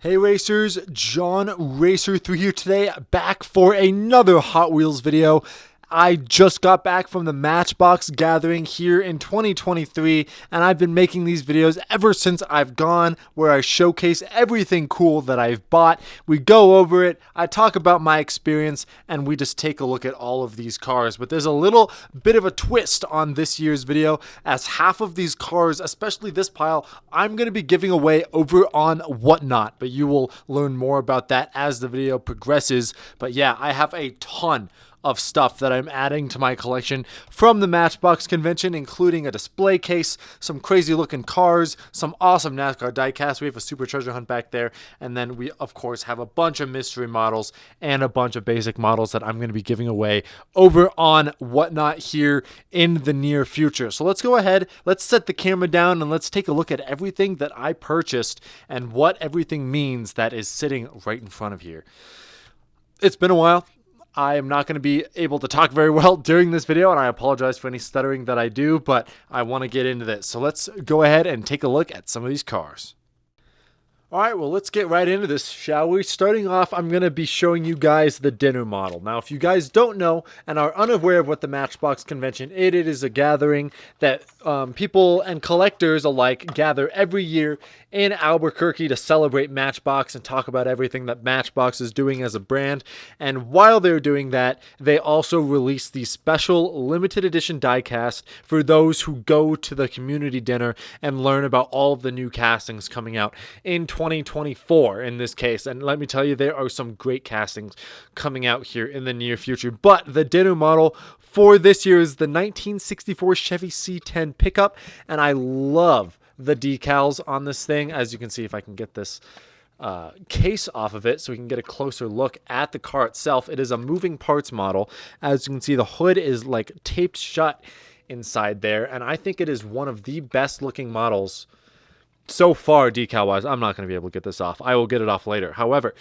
Hey racers, John Racer3 here today, back for another Hot Wheels video. I just got back from the Matchbox gathering here in 2023, and I've been making these videos ever since I've gone, where I showcase everything cool that I've bought. We go over it, I talk about my experience, and we just take a look at all of these cars. But there's a little bit of a twist on this year's video, as half of these cars, especially this pile, I'm going to be giving away over on Whatnot. But you will learn more about that as the video progresses. But yeah, I have a ton of stuff that I'm adding to my collection from the Matchbox convention, including a display case, some crazy looking cars, some awesome NASCAR diecast. We have a super treasure hunt back there, and then we of course have a bunch of mystery models and a bunch of basic models that I'm going to be giving away over on Whatnot here in the near future. So let's go ahead, let's set the camera down, and let's take a look at everything that I purchased and what everything means that is sitting right in front of here. It's been a while. I am not going to be able to talk very well during this video, and I apologize for any stuttering that I do, but I want to get into this. So let's go ahead and take a look at some of these cars. All right, well, let's get right into this, shall we? Starting off, I'm going to be showing you guys the dinner model. Now, if you guys don't know and are unaware of what the Matchbox convention is, it is a gathering that people and collectors alike gather every year in Albuquerque to celebrate Matchbox and talk about everything that Matchbox is doing as a brand. And while they're doing that, they also release the special limited edition diecast for those who go to the community dinner and learn about all of the new castings coming out in 2024 in this case. And let me tell you, there are some great castings coming out here in the near future. But the dinner model for this year is the 1964 Chevy C10 pickup, and I love the decals on this thing. As you can see, if I can get this case off of it so we can get a closer look at the car itself. It is a moving parts model. As you can see, the hood is like taped shut inside there, and I think it is one of the best looking models so far decal wise. I'm not going to be able to get this off. I will get it off later. However,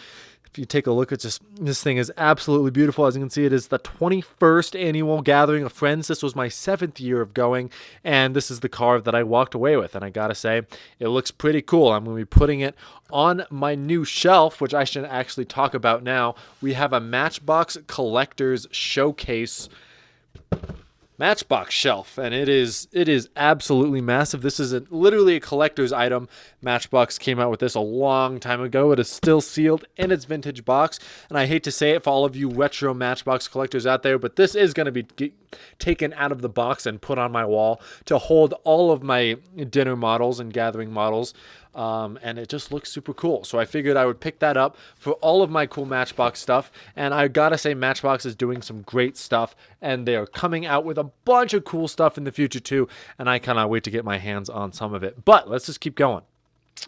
if you take a look at this thing is absolutely beautiful. As you can see, it is the 21st annual gathering of friends. This was my 7th year of going, and this is the car that I walked away with. And I gotta say, it looks pretty cool. I'm going to be putting it on my new shelf, which I should actually talk about now. We have a Matchbox Collector's Showcase Matchbox shelf, and it is absolutely massive. This is literally a collector's item. Matchbox came out with this a long time ago. It is still sealed in its vintage box, and I hate to say it for all of you retro Matchbox collectors out there, but this is going to be taken out of the box and put on my wall to hold all of my dinner models and gathering models. And it just looks super cool. So I figured I would pick that up for all of my cool Matchbox stuff. And I gotta say, Matchbox is doing some great stuff, and they're coming out with a bunch of cool stuff in the future too. And I cannot wait to get my hands on some of it. But let's just keep going.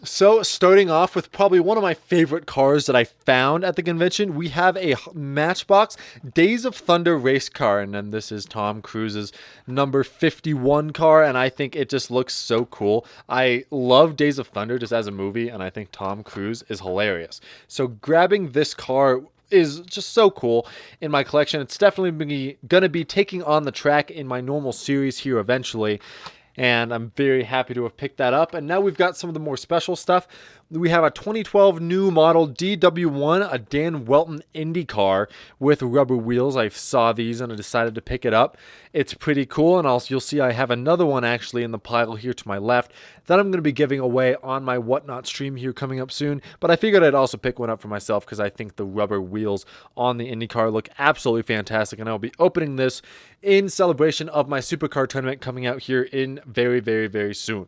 So starting off with probably one of my favorite cars that I found at the convention, we have a Matchbox Days of Thunder race car, and then this is Tom Cruise's number 51 car, and I think it just looks so cool. I love Days of Thunder just as a movie, and I think Tom Cruise is hilarious. So grabbing this car is just so cool in my collection. It's definitely going to be taking on the track in my normal series here eventually, and I'm very happy to have picked that up. And now we've got some of the more special stuff. We have a 2012 new model DW1, a Dan Welton Indy car with rubber wheels. I saw these and I decided to pick it up. It's pretty cool, and you'll see I have another one actually in the pile here to my left that I'm going to be giving away on my Whatnot stream here coming up soon. But I figured I'd also pick one up for myself because I think the rubber wheels on the Indy car look absolutely fantastic, and I'll be opening this in celebration of my supercar tournament coming out here in very, very, very soon.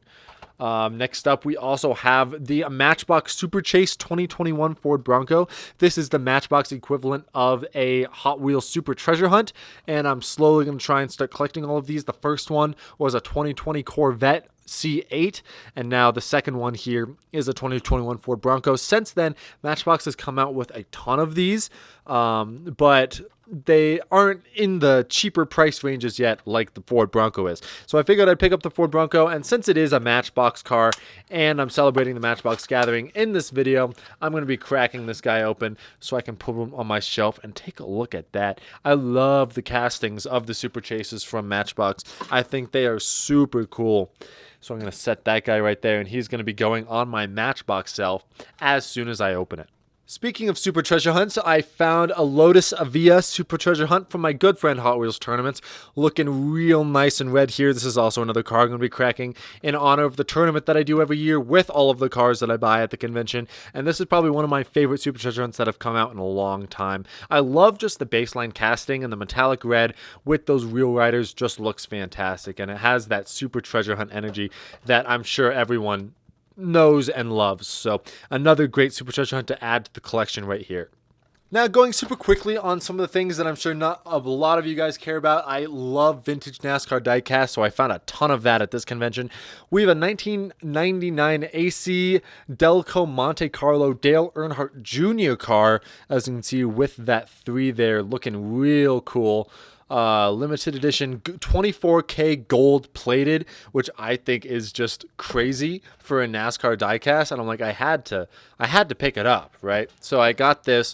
Next up, we also have the Matchbox Super Chase 2021 Ford Bronco. This is the Matchbox equivalent of a Hot Wheels Super Treasure Hunt, and I'm slowly going to try and start collecting all of these. The first one was a 2020 Corvette C8, and now the second one here is a 2021 Ford Bronco. Since then, Matchbox has come out with a ton of these, but they aren't in the cheaper price ranges yet like the Ford Bronco is. So I figured I'd pick up the Ford Bronco, and since it is a Matchbox car and I'm celebrating the Matchbox gathering in this video, I'm going to be cracking this guy open so I can put him on my shelf and take a look at that. I love the castings of the Super Chases from Matchbox. I think they are super cool. So I'm going to set that guy right there, and he's going to be going on my Matchbox shelf as soon as I open it. Speaking of Super Treasure Hunts, I found a Lotus Avia Super Treasure Hunt from my good friend Hot Wheels Tournaments. Looking real nice and red here. This is also another car I'm going to be cracking in honor of the tournament that I do every year with all of the cars that I buy at the convention. And this is probably one of my favorite Super Treasure Hunts that have come out in a long time. I love just the baseline casting, and the metallic red with those real riders just looks fantastic. And it has that Super Treasure Hunt energy that I'm sure everyone knows and loves. So another great Super Treasure Hunt to add to the collection right here. Now, going super quickly on some of the things that I'm sure not a lot of you guys care about. I love vintage NASCAR diecast, so I found a ton of that at this convention. We have a 1999 AC Delco Monte Carlo Dale Earnhardt Jr. car, as you can see with that 3 there, looking real cool. Limited edition 24K gold plated, which I think is just crazy for a NASCAR diecast. And I'm like, I had to pick it up, right? So I got this.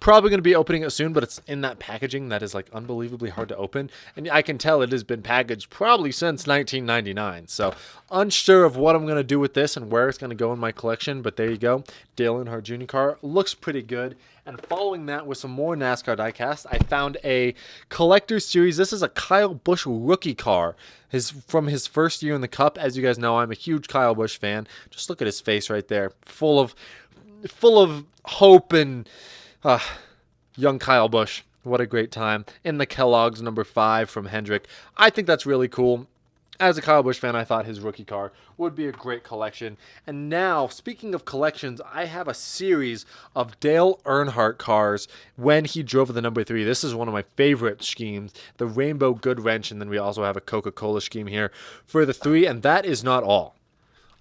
Probably going to be opening it soon, but it's in that packaging that is like unbelievably hard to open. And I can tell it has been packaged probably since 1999. So unsure of what I'm going to do with this and where it's going to go in my collection. But there you go. Dale Earnhardt Jr. car. Looks pretty good. And following that with some more NASCAR diecast, I found a collector's series. This is a Kyle Busch rookie car. From his first year in the Cup. As you guys know, I'm a huge Kyle Busch fan. Just look at his face right there. Full of hope and... young Kyle Busch. What a great time. In the Kellogg's number 5 from Hendrick. I think that's really cool. As a Kyle Busch fan, I thought his rookie car would be a great collection. And now, speaking of collections, I have a series of Dale Earnhardt cars when he drove the number 3. This is one of my favorite schemes, the Rainbow Good Wrench, and then we also have a Coca-Cola scheme here for the 3, and that is not all.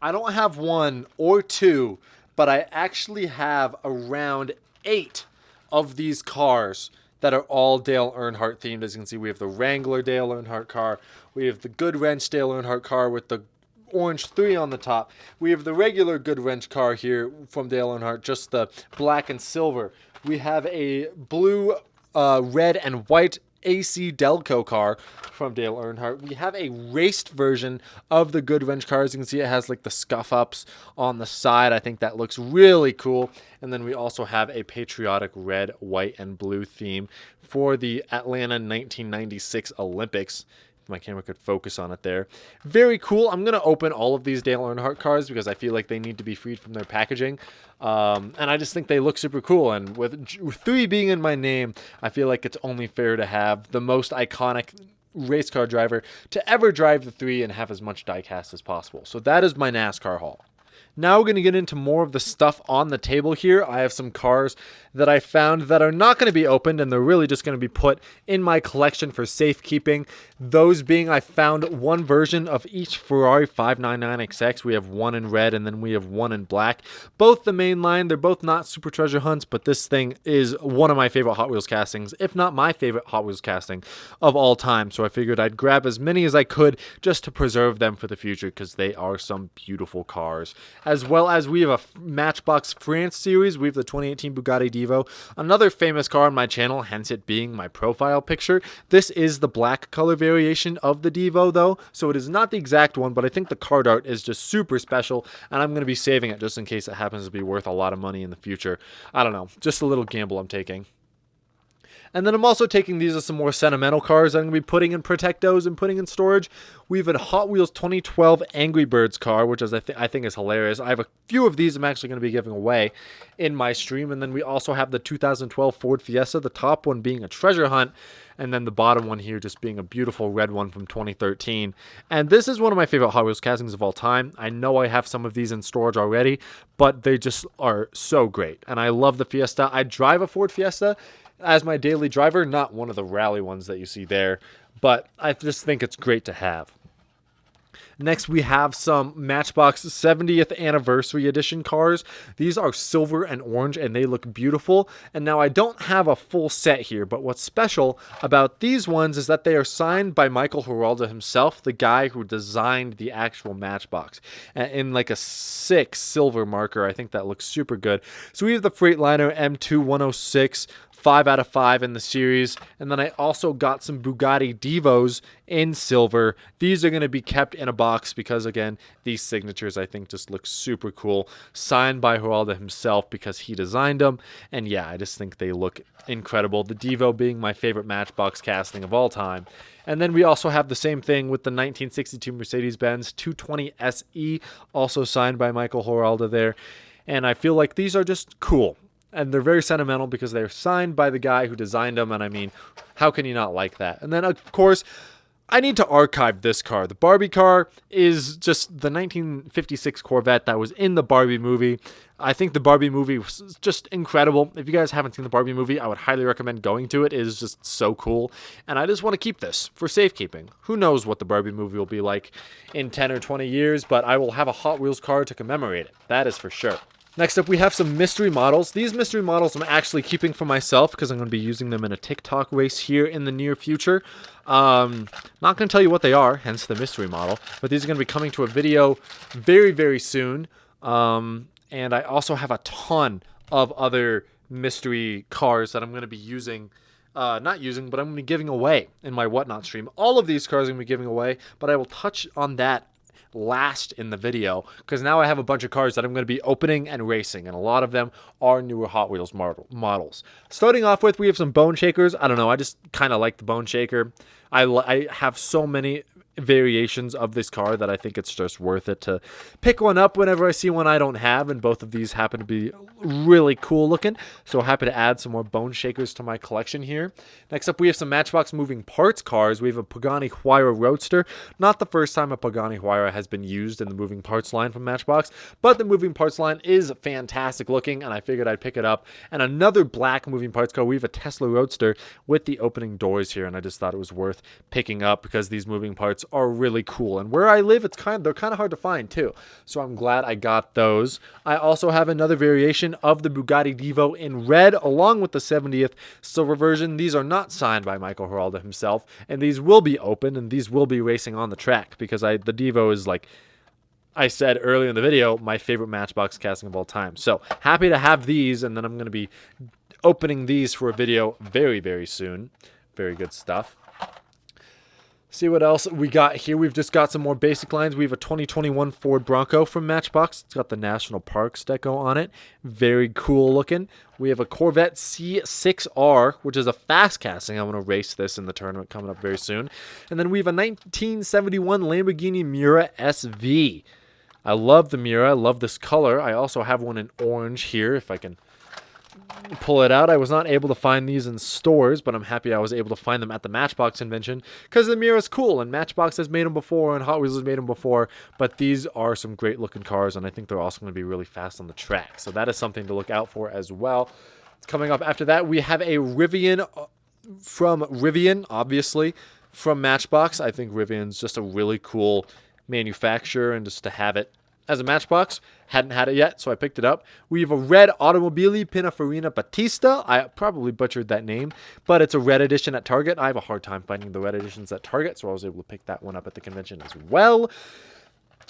I don't have 1 or 2, but I actually have around 8 of these cars that are all Dale Earnhardt themed. As you can see, we have the Wrangler Dale Earnhardt car. We have the Good Wrench Dale Earnhardt car with the orange 3 on the top. We have the regular Good Wrench car here from Dale Earnhardt, just the black and silver. We have a blue, red, and white AC Delco car from Dale Earnhardt. We have a raced version of the Good Wrench car. As you can see, it has like the scuff ups on the side. I think that looks really cool. And then we also have a patriotic red, white, and blue theme for the Atlanta 1996 Olympics. If my camera could focus on it there. Very cool. I'm going to open all of these Dale Earnhardt cars because I feel like they need to be freed from their packaging. And I just think they look super cool. And with 3 being in my name, I feel like it's only fair to have the most iconic race car driver to ever drive the 3 and have as much diecast as possible. So that is my NASCAR haul. Now we're going to get into more of the stuff on the table here. I have some cars that I found that are not going to be opened, and they're really just going to be put in my collection for safekeeping. Those being, I found 1 version of each Ferrari 599XX. We have 1 in red, and then we have 1 in black. Both the main line. They're both not Super Treasure Hunts, but this thing is one of my favorite Hot Wheels castings, if not my favorite Hot Wheels casting of all time. So I figured I'd grab as many as I could just to preserve them for the future because they are some beautiful cars. As well as we have a Matchbox France series. We have the 2018 Bugatti Divo, another famous car on my channel, hence it being my profile picture. This is the black color variation of the Divo though, so it is not the exact one, but I think the card art is just super special, and I'm going to be saving it just in case it happens to be worth a lot of money in the future. I don't know, just a little gamble I'm taking. And then I'm also taking these as some more sentimental cars I'm going to be putting in Protectos and putting in storage. We have a Hot Wheels 2012 Angry Birds car, which is I think is hilarious. I have a few of these I'm actually going to be giving away in my stream. And then we also have the 2012 Ford Fiesta, the top one being a treasure hunt, and then the bottom one here just being a beautiful red one from 2013. And this is one of my favorite Hot Wheels castings of all time. I know I have some of these in storage already, but they just are so great. And I love the Fiesta. I drive a Ford Fiesta as my daily driver, not one of the rally ones that you see there, but I just think it's great to have. Next, we have some Matchbox 70th Anniversary Edition cars. These are silver and orange, and they look beautiful. And now I don't have a full set here, but what's special about these ones is that they are signed by Michael Giraldo himself, the guy who designed the actual Matchbox, in like a 6 silver marker. I think that looks super good. So we have the Freightliner M2 106, 5 out of 5 in the series. And then I also got some Bugatti Divos in silver. These are going to be kept in a box because, again, these signatures I think just look super cool. Signed by Giraldo himself because he designed them. And yeah, I just think they look incredible. The Divo being my favorite Matchbox casting of all time. And then we also have the same thing with the 1962 Mercedes-Benz 220 SE, also signed by Michael Giraldo there. And I feel like these are just cool. And they're very sentimental because they're signed by the guy who designed them. And I mean, how can you not like that? And then, of course, I need to archive this car. The Barbie car is just the 1956 Corvette that was in the Barbie movie. I think the Barbie movie was just incredible. If you guys haven't seen the Barbie movie, I would highly recommend going to it. It is just so cool. And I just want to keep this for safekeeping. Who knows what the Barbie movie will be like in 10 or 20 years, but I will have a Hot Wheels car to commemorate it. That is for sure. Next up, we have some mystery models. These mystery models I'm actually keeping for myself because I'm going to be using them in a TikTok race here in the near future. Not going to tell you what they are, hence the mystery model, but these are going to be coming to a video very, very soon. And I also have a ton of other mystery cars that I'm going to be using. Not using, but I'm going to be giving away in my Whatnot stream. All of these cars I'm going to be giving away, but I will touch on that last in the video because now I have a bunch of cars that I'm going to be opening and racing, and a lot of them are newer Hot Wheels models. Starting off with, we have some Bone Shakers. I don't know, I just kind of like the Bone Shaker. I have so many variations of this car that I think it's just worth it to pick one up whenever I see one I don't have, and both of these happen to be really cool looking, so happy to add some more Bone Shakers to my collection here. Next up, we have some Matchbox moving parts cars. We have a Pagani Huayra Roadster. Not the first time a Pagani Huayra has been used in the moving parts line from Matchbox, but the moving parts line is fantastic looking, and I figured I'd pick it up. And another black moving parts car, we have a Tesla Roadster with the opening doors here, and I just thought it was worth picking up because these moving parts are really cool. And where I live, they're kind of hard to find too, so I'm glad I got those. I also have another variation of the Bugatti Divo in red along with the 70th silver version. These are not signed by Michael Giraldo himself, and these will be open and these will be racing on the track because the Divo is, like I said earlier in the video, my favorite Matchbox casting of all time. So happy to have these, and then I'm going to be opening these for a video very, very soon. Very good stuff. See what else we got here. We've just got some more basic lines. We have a 2021 Ford Bronco from Matchbox. It's got the National Parks deco on it. Very cool looking. We have a Corvette C6R, which is a fast casting. I'm going to race this in the tournament coming up very soon. And then we have a 1971 Lamborghini Miura SV. I love the Miura. I love this color. I also have one in orange here, if I can pull it out. I was not able to find these in stores, but I'm happy I was able to find them at the Matchbox convention because the Miura is cool, and Matchbox has made them before and Hot Wheels has made them before, but these are some great looking cars, and I think they're also going to be really fast on the track, so that is something to look out for as well. Coming up after that, we have a Rivian from Rivian, obviously, from Matchbox. I think Rivian's just a really cool manufacturer, and just to have it as a Matchbox, hadn't had it yet, so I picked it up. We have a red Automobili Pininfarina Battista. I probably butchered that name, but it's a red edition at Target. I have a hard time finding the red editions at Target, so I was able to pick that one up at the convention as well.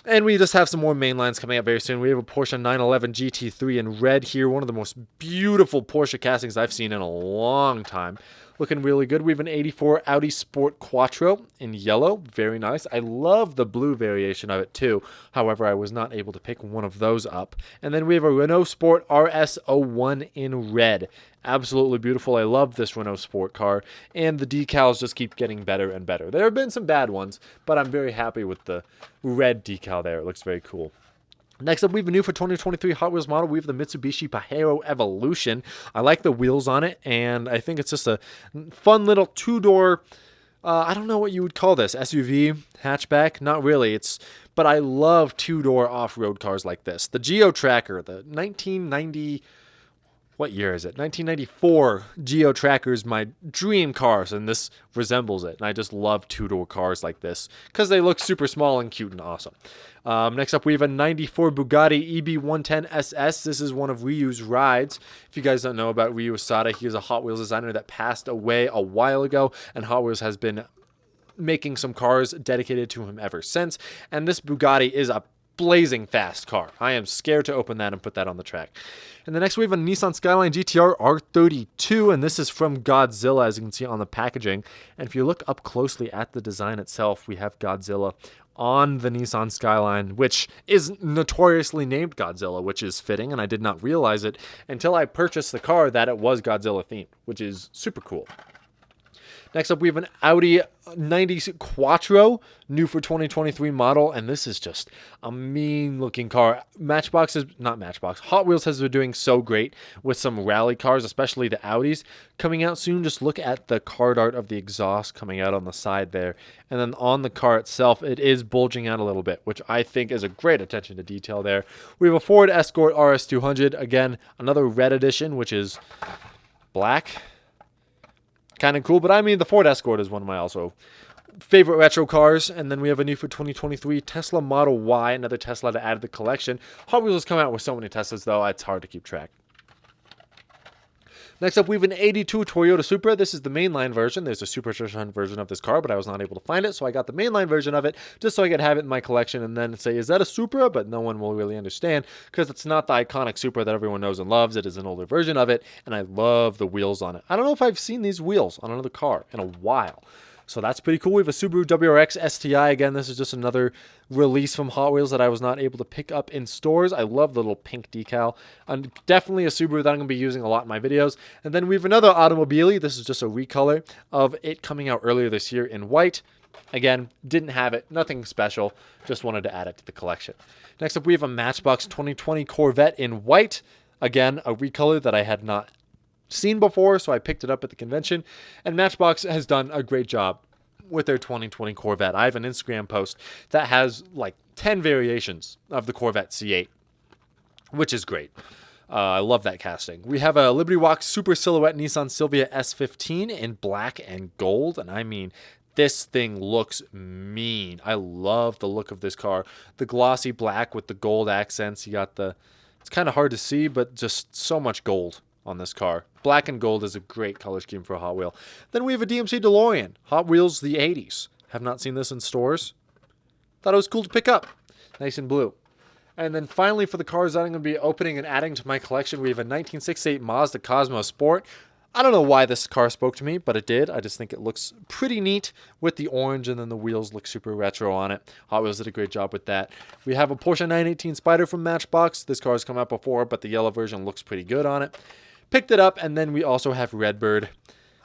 And we just have some more main lines coming up very soon. We have a Porsche 911 GT3 in red here. One of the most beautiful Porsche castings I've seen in a long time. Looking really good. We have an 84 Audi Sport Quattro in yellow. Very nice. I love the blue variation of it too. However, I was not able to pick one of those up. And then we have a Renault Sport RS01 in red. Absolutely beautiful. I love this Renault Sport car. And the decals just keep getting better and better. There have been some bad ones, but I'm very happy with the red decal there. It looks very cool. Next up, we have a new for 2023 Hot Wheels model. We have the Mitsubishi Pajero Evolution. I like the wheels on it, and I think it's just a fun little two-door, I don't know what you would call this, SUV, hatchback? Not really. But I love two-door off-road cars like this. The Geo Tracker, the 1990, what year is it? 1994 Geo Tracker's my dream cars, and this resembles it. And I just love two-door cars like this because they look super small and cute and awesome. Next up, we have a 94 Bugatti EB110 SS. This is one of Ryu's rides. If you guys don't know about Ryu Asada, he is a Hot Wheels designer that passed away a while ago, and Hot Wheels has been making some cars dedicated to him ever since. And this Bugatti is a blazing fast car. I am scared to open that and put that on the track. And the next we have a Nissan Skyline GTR R32, and this is from Godzilla, as you can see on the packaging. And if you look up closely at the design itself, we have Godzilla on the Nissan Skyline, which is notoriously named Godzilla, which is fitting, and I did not realize it until I purchased the car that it was Godzilla themed, which is super cool. Next up, we have an Audi 90 Quattro, new for 2023 model, and this is just a mean-looking car. Hot Wheels has been doing so great with some rally cars, especially the Audis, coming out soon. Just look at the card art of the exhaust coming out on the side there. And then on the car itself, it is bulging out a little bit, which I think is a great attention to detail there. We have a Ford Escort RS200, again, another red edition, which is black. Kind of cool, but I mean, the Ford Escort is one of my also favorite retro cars. And then we have a new for 2023 Tesla Model Y, another Tesla to add to the collection. Hot Wheels has come out with so many Teslas, though, it's hard to keep track. Next up, we have an 82 Toyota Supra. This is the mainline version. There's a Super Treasure Hunt version of this car, but I was not able to find it, so I got the mainline version of it just so I could have it in my collection and then say, is that a Supra? But no one will really understand because it's not the iconic Supra that everyone knows and loves. It is an older version of it, and I love the wheels on it. I don't know if I've seen these wheels on another car in a while. So that's pretty cool. We have a Subaru WRX STI. Again, this is just another release from Hot Wheels that I was not able to pick up in stores. I love the little pink decal. And definitely a Subaru that I'm going to be using a lot in my videos. And then we have another automobile. This is just a recolor of it coming out earlier this year in white. Again, didn't have it. Nothing special. Just wanted to add it to the collection. Next up, we have a Matchbox 2020 Corvette in white. Again, a recolor that I had not seen before, so I picked it up at the convention, and Matchbox has done a great job with their 2020 Corvette. I have an Instagram post that has like 10 variations of the Corvette C8, which is great. I love that casting. We have a Liberty Walk Super Silhouette Nissan Silvia S15 in black and gold, and I mean, this thing looks mean. I love the look of this car. The glossy black with the gold accents. You got it's kind of hard to see, but just so much gold on this car. Black and gold is a great color scheme for a Hot Wheel. Then we have a DMC DeLorean, Hot Wheels the 80s. Have not seen this in stores. Thought it was cool to pick up. Nice and blue. And then finally, for the cars that I'm going to be opening and adding to my collection, we have a 1968 Mazda Cosmo Sport. I don't know why this car spoke to me, but it did. I just think it looks pretty neat with the orange, and then the wheels look super retro on it. Hot Wheels did a great job with that. We have a Porsche 918 Spyder from Matchbox. This car has come out before, but the yellow version looks pretty good on it. Picked it up, and then we also have Redbird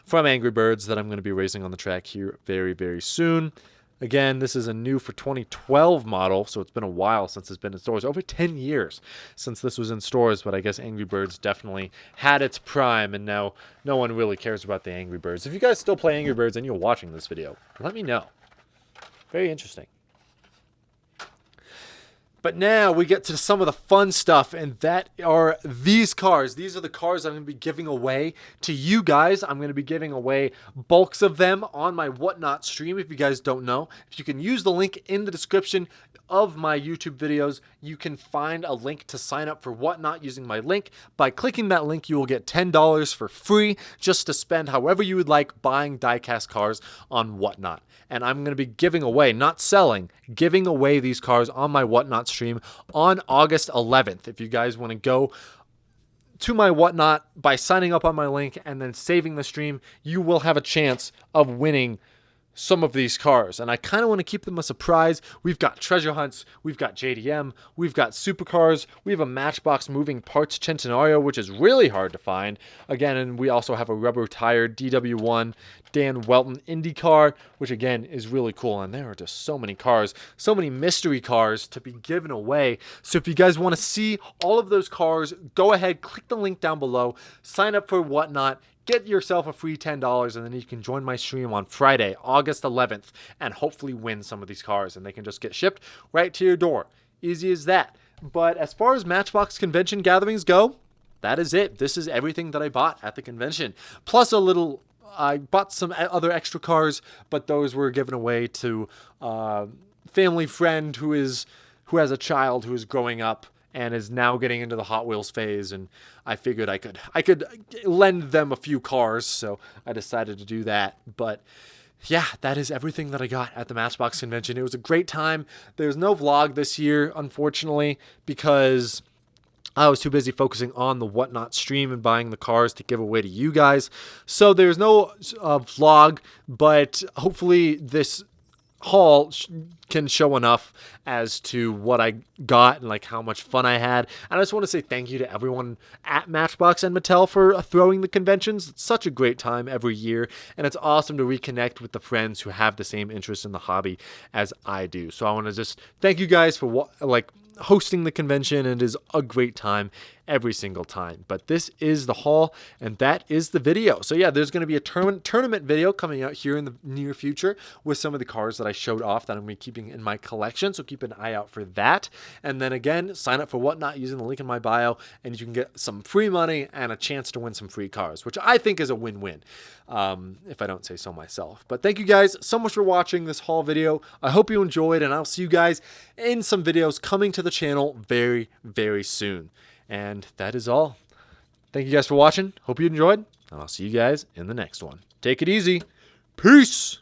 from Angry Birds that I'm going to be racing on the track here very, very soon. Again, this is a new for 2012 model, so it's been a while since it's been in stores. Over 10 years since this was in stores, but I guess Angry Birds definitely had its prime, and now no one really cares about the Angry Birds. If you guys still play Angry Birds and you're watching this video, let me know. Very interesting. But now we get to some of the fun stuff, and that are these cars. These are the cars I'm going to be giving away to you guys. I'm going to be giving away bulks of them on my Whatnot stream. If you guys don't know, if you can use the link in the description of my YouTube videos, you can find a link to sign up for Whatnot using my link. By clicking that link, you will get $10 for free just to spend however you would like buying diecast cars on Whatnot. And I'm going to be giving away, not selling, giving away these cars on my Whatnot stream on August 11th. If you guys want to go to my Whatnot by signing up on my link and then saving the stream, you will have a chance of winning some of these cars. And I kind of want to keep them a surprise. We've got treasure hunts, we've got JDM, we've got supercars, we have a Matchbox moving parts Centenario, which is really hard to find. Again, and we also have a rubber tired DW1 Dan Welton IndyCar, which again is really cool. And there are just so many cars, so many mystery cars to be given away. So if you guys want to see all of those cars, go ahead, click the link down below, sign up for Whatnot, get yourself a free $10, and then you can join my stream on Friday, August 11th, and hopefully win some of these cars, and they can just get shipped right to your door. Easy as that. But as far as Matchbox convention gatherings go, that is it. This is everything that I bought at the convention. Plus a little, I bought some other extra cars, but those were given away to a family friend who has a child who is growing up and is now getting into the Hot Wheels phase, and I figured I could lend them a few cars, so I decided to do that. But yeah, that is everything that I got at the Matchbox convention. It was a great time. There's no vlog this year, unfortunately, because I was too busy focusing on the Whatnot stream and buying the cars to give away to you guys. So there's no vlog, but hopefully this haul can show enough as to what I got and like how much fun I had. And I just want to say thank you to everyone at Matchbox and Mattel for throwing the conventions. It's such a great time every year, and it's awesome to reconnect with the friends who have the same interest in the hobby as I do. So I want to just thank you guys for hosting the convention, and it is a great time every single time. But this is the haul, and that is the video. So yeah, there's going to be a tournament video coming out here in the near future with some of the cars that I showed off that I'm going to be keeping in my collection, so keep an eye out for that. And then again, sign up for Whatnot using the link in my bio, and you can get some free money and a chance to win some free cars, which I think is a win-win, if I don't say so myself. But thank you guys so much for watching this haul video. I hope you enjoyed, and I'll see you guys in some videos coming to the channel very, very soon. And that is all. Thank you guys for watching. Hope you enjoyed, and I'll see you guys in the next one. Take it easy. Peace.